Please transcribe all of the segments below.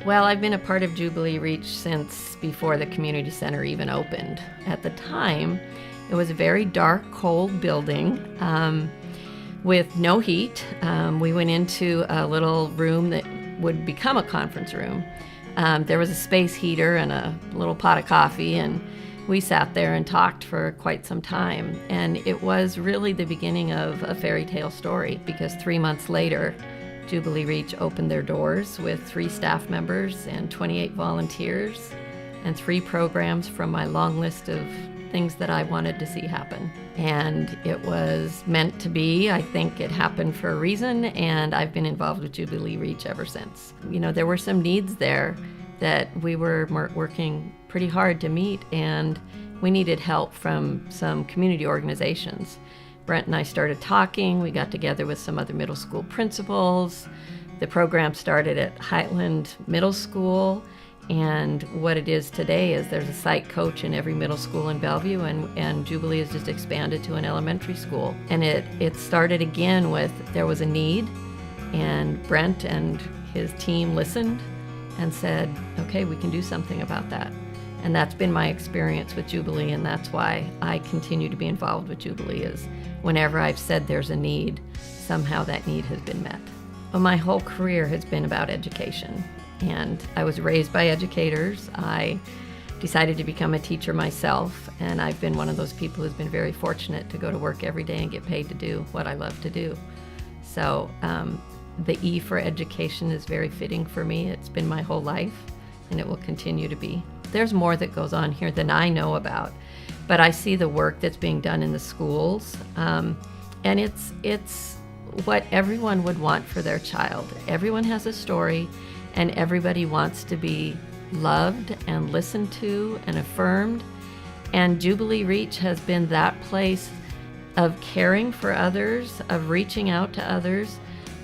Well, I've been a part of Jubilee Reach since before the community center even opened. At the time, it was a very dark, cold building with no heat. We went into a little room that would become a conference room. There was a space heater and a little pot of coffee, and we sat there and talked for quite some time. And it was really the beginning of a fairy tale story, because 3 months later, Jubilee Reach opened their doors with 3 staff members and 28 volunteers and 3 programs from my long list of things that I wanted to see happen. And it was meant to be. I think it happened for a reason, and I've been involved with Jubilee Reach ever since. You know, there were some needs there that we were working pretty hard to meet, and we needed help from some community organizations. Brent and I started talking. We got together with some other middle school principals. The program started at Highland Middle School, and what it is today is there's a site coach in every middle school in Bellevue, and Jubilee has just expanded to an elementary school. And it started again with, there was a need, and Brent and his team listened and said, okay, we can do something about that. And that's been my experience with Jubilee, and that's why I continue to be involved with Jubilee, is whenever I've said there's a need, somehow that need has been met. Well, my whole career has been about education, and I was raised by educators. I decided to become a teacher myself, and I've been one of those people who's been very fortunate to go to work every day and get paid to do what I love to do. So the E for education is very fitting for me. It's been my whole life, and it will continue to be. There's more that goes on here than I know about, but I see the work that's being done in the schools, and it's what everyone would want for their child. Everyone has a story, and everybody wants to be loved and listened to and affirmed, and Jubilee Reach has been that place of caring for others, of reaching out to others,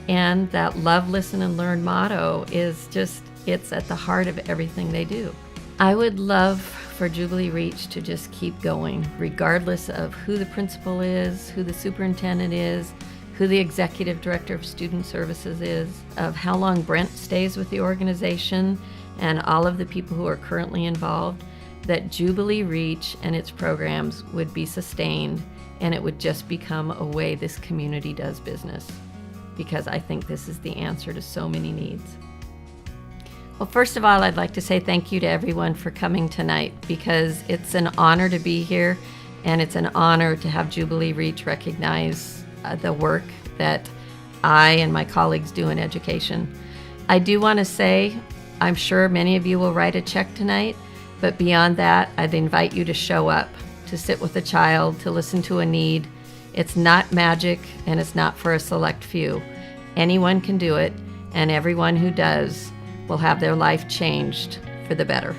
and that love, listen, and learn motto is just, it's at the heart of everything they do. I would love for Jubilee Reach to just keep going, regardless of who the principal is, who the superintendent is, who the executive director of student services is, of how long Brent stays with the organization, and all of the people who are currently involved, that Jubilee Reach and its programs would be sustained, and it would just become a way this community does business, because I think this is the answer to so many needs. Well, first of all, I'd like to say thank you to everyone for coming tonight, because it's an honor to be here, and it's an honor to have Jubilee Reach recognize the work that I and my colleagues do in education. I do want to say, I'm sure many of you will write a check tonight, but beyond that, I'd invite you to show up, to sit with a child, to listen to a need. It's not magic, and it's not for a select few. Anyone can do it, and everyone who does will have their life changed for the better.